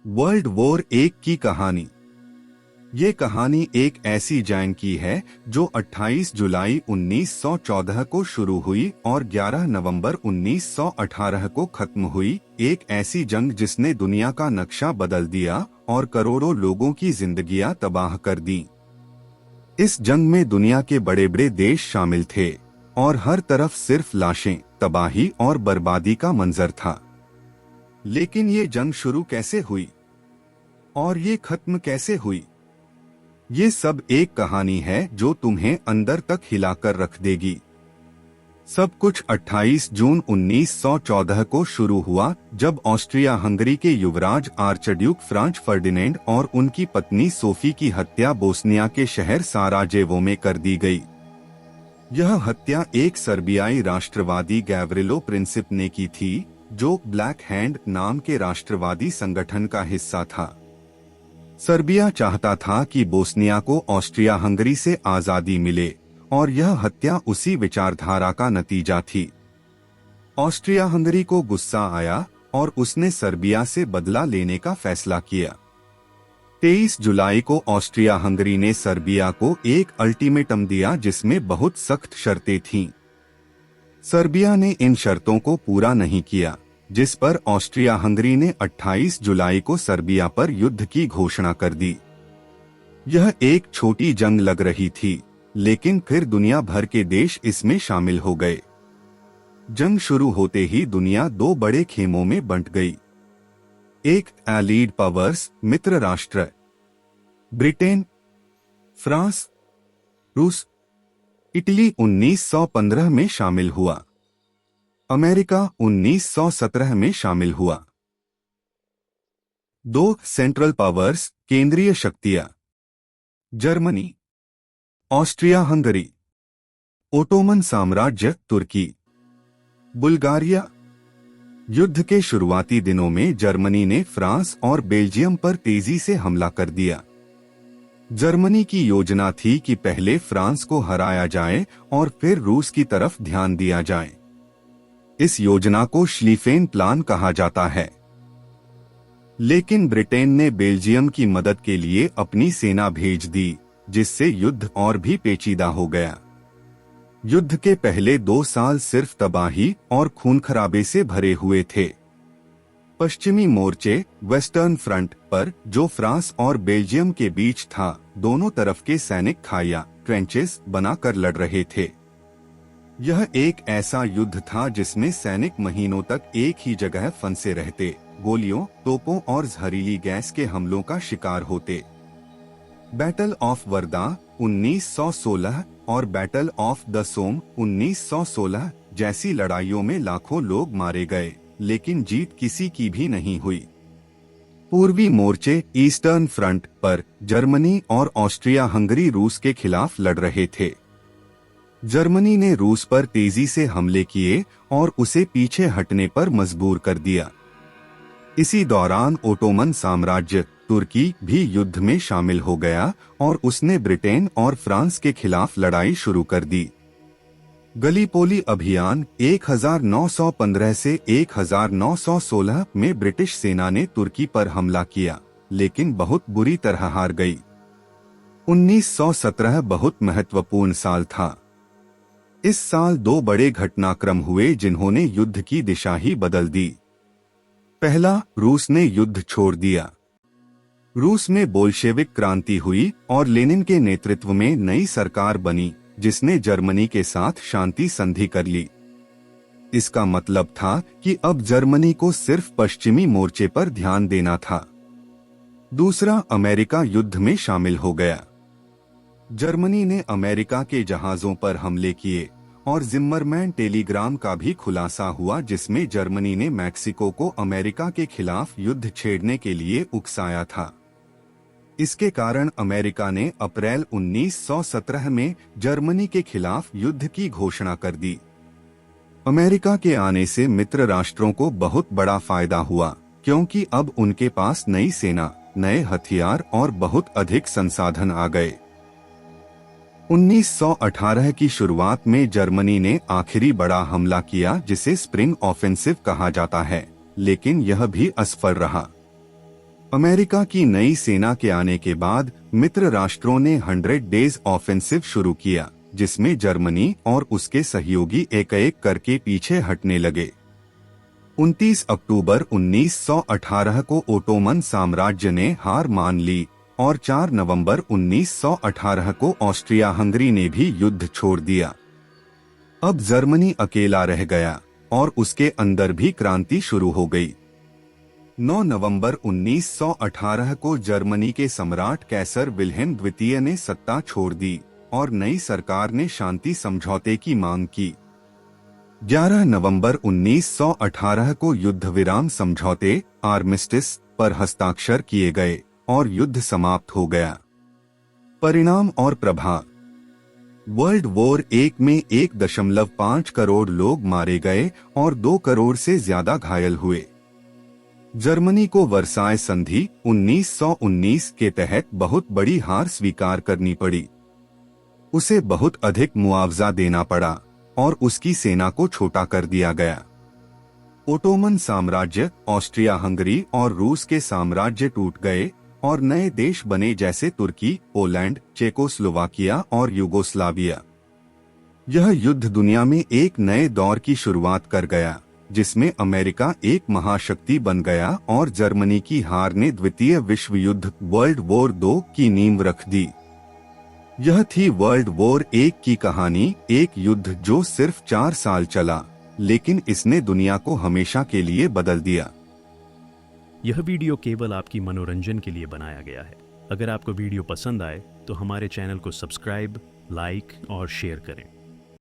World war एक की कहानी। ये कहानी एक ऐसी जंग की है जो 28 जुलाई 1914 को शुरू हुई और 11 नवंबर 1918 को खत्म हुई। एक ऐसी जंग जिसने दुनिया का नक्शा बदल दिया और करोड़ों लोगों की जिंदगियां तबाह कर दी। इस जंग में दुनिया के बड़े बड़े देश शामिल थे और हर तरफ सिर्फ लाशें, तबाही और बर्बादी का मंजर था। लेकिन ये जंग शुरू कैसे हुई और ये खत्म कैसे हुई, ये सब एक कहानी है जो तुम्हें अंदर तक हिलाकर रख देगी। सब कुछ 28 जून 1914 को शुरू हुआ जब ऑस्ट्रिया हंगरी के युवराज आर्चड्यूक फ्रांज फर्डिनेंड और उनकी पत्नी सोफी की हत्या बोस्निया के शहर साराजेवो में कर दी गई। यह हत्या एक सर्बियाई राष्ट्रवादी गैवरिलो प्रिंसिप ने की थी, जो ब्लैक हैंड नाम के राष्ट्रवादी संगठन का हिस्सा था। सर्बिया चाहता था कि बोस्निया को ऑस्ट्रिया हंगरी से आजादी मिले और यह हत्या उसी विचारधारा का नतीजा थी। ऑस्ट्रिया हंगरी को गुस्सा आया और उसने सर्बिया से बदला लेने का फैसला किया। 23 जुलाई को ऑस्ट्रिया हंगरी ने सर्बिया को एक अल्टीमेटम दिया जिसमें बहुत सख्त शर्तें थीं। सर्बिया ने इन शर्तों को पूरा नहीं किया, जिस पर ऑस्ट्रिया हंगरी ने 28 जुलाई को सर्बिया पर युद्ध की घोषणा कर दी। यह एक छोटी जंग लग रही थी, लेकिन फिर दुनिया भर के देश इसमें शामिल हो गए। जंग शुरू होते ही दुनिया दो बड़े खेमों में बंट गई। एक एलीड पावर्स मित्र राष्ट्र ब्रिटेन, फ्रांस, रूस, इटली 1915 में शामिल हुआ। अमेरिका 1917 में शामिल हुआ। दो सेंट्रल पावर्स केंद्रीय शक्तियां जर्मनी, ऑस्ट्रिया हंगरी, ओटोमन साम्राज्य तुर्की, बुल्गारिया। युद्ध के शुरुआती दिनों में जर्मनी ने फ्रांस और बेल्जियम पर तेजी से हमला कर दिया। जर्मनी की योजना थी कि पहले फ्रांस को हराया जाए और फिर रूस की तरफ ध्यान दिया जाए। इस योजना को श्लीफेन प्लान कहा जाता है। लेकिन ब्रिटेन ने बेल्जियम की मदद के लिए अपनी सेना भेज दी, जिससे युद्ध और भी पेचीदा हो गया। युद्ध के पहले 2 साल सिर्फ तबाही और खून-खराबे से भरे हुए थे। पश्चिमी मोर्चे वेस्टर्न फ्रंट पर, जो फ्रांस और बेल्जियम के बीच था, दोनों तरफ के सैनिक खाया ट्रेंचेस बनाकर लड़ रहे थे। यह एक ऐसा युद्ध था जिसमें सैनिक महीनों तक एक ही जगह फंसे रहते, गोलियों, तोपों और जहरीली गैस के हमलों का शिकार होते। बैटल ऑफ वर्दा 1916 और बैटल ऑफ द सोम 1916 जैसी लड़ाइयों में लाखों लोग मारे गए, लेकिन जीत किसी की भी नहीं हुई। पूर्वी मोर्चे ईस्टर्न फ्रंट पर जर्मनी और ऑस्ट्रिया हंगरी रूस के खिलाफ लड़ रहे थे। जर्मनी ने रूस पर तेजी से हमले किए और उसे पीछे हटने पर मजबूर कर दिया। इसी दौरान ओटोमन साम्राज्य तुर्की भी युद्ध में शामिल हो गया और उसने ब्रिटेन और फ्रांस के खिलाफ लड़ाई शुरू कर दी। गलीपोली अभियान 1915 से 1916 में ब्रिटिश सेना ने तुर्की पर हमला किया, लेकिन बहुत बुरी तरह हार गई। 1917 बहुत महत्वपूर्ण साल था। इस साल 2 बड़े घटनाक्रम हुए जिन्होंने युद्ध की दिशा ही बदल दी। पहला, रूस ने युद्ध छोड़ दिया। रूस में बोल्शेविक क्रांति हुई और लेनिन के नेतृत्व में नई सरकार बनी, जिसने जर्मनी के साथ शांति संधि कर ली। इसका मतलब था कि अब जर्मनी को सिर्फ पश्चिमी मोर्चे पर ध्यान देना था। दूसरा, अमेरिका युद्ध में शामिल हो गया। जर्मनी ने अमेरिका के जहाजों पर हमले किए और जिम्मरमैन टेलीग्राम का भी खुलासा हुआ, जिसमें जर्मनी ने मैक्सिको को अमेरिका के खिलाफ युद्ध छेड़ने के लिए उकसाया था। इसके कारण अमेरिका ने अप्रैल 1917 में जर्मनी के खिलाफ युद्ध की घोषणा कर दी। अमेरिका के आने से मित्र राष्ट्रों को बहुत बड़ा फायदा हुआ, क्योंकि अब उनके पास नई सेना, नए हथियार और बहुत अधिक संसाधन आ गए। 1918 की शुरुआत में जर्मनी ने आखिरी बड़ा हमला किया, जिसे स्प्रिंग ऑफेंसिव कहा जाता है, लेकिन यह भी असफल रहा। अमेरिका की नई सेना के आने के बाद मित्र राष्ट्रों ने 100 डेज ऑफेंसिव शुरू किया, जिसमें जर्मनी और उसके सहयोगी एक-एक करके पीछे हटने लगे। 29 अक्टूबर 1918 को ओटोमन साम्राज्य ने हार मान ली और 4 नवंबर 1918 को ऑस्ट्रिया हंगरी ने भी युद्ध छोड़ दिया। अब जर्मनी अकेला रह गया और उसके अंदर भी क्रांति शुरू हो गई। 9 नवंबर 1918 को जर्मनी के सम्राट कैसर विल्हेम द्वितीय ने सत्ता छोड़ दी और नई सरकार ने शांति समझौते की मांग की। 11 नवंबर 1918 को युद्ध विराम समझौते आर्मिस्टिस पर हस्ताक्षर किए गए और युद्ध समाप्त हो गया। परिणाम और प्रभाव। वर्ल्ड वॉर 1 में 1.5 करोड़ लोग मारे गए और 2 करोड़ से ज्यादा घायल हुए। जर्मनी को वर्साय संधि 1919 के तहत बहुत बड़ी हार स्वीकार करनी पड़ी। उसे बहुत अधिक मुआवजा देना पड़ा और उसकी सेना को छोटा कर दिया गया। ओटोमन साम्राज्य, ऑस्ट्रिया हंगरी और रूस के साम्राज्य टूट गए और नए देश बने जैसे तुर्की, पोलैंड, चेकोस्लोवाकिया और यूगोस्लाविया। यह युद्ध दुनिया में एक नए दौर की शुरुआत कर गया, जिसमें अमेरिका एक महाशक्ति बन गया और जर्मनी की हार ने द्वितीय विश्व युद्ध वर्ल्ड वॉर 2 की नींव रख दी। यह थी वर्ल्ड वॉर 1 की कहानी, एक युद्ध जो सिर्फ 4 साल चला, लेकिन इसने दुनिया को हमेशा के लिए बदल दिया। यह वीडियो केवल आपकी मनोरंजन के लिए बनाया गया है। अगर आपको वीडियो पसंद आए तो हमारे चैनल को सब्सक्राइब, लाइक और शेयर करें।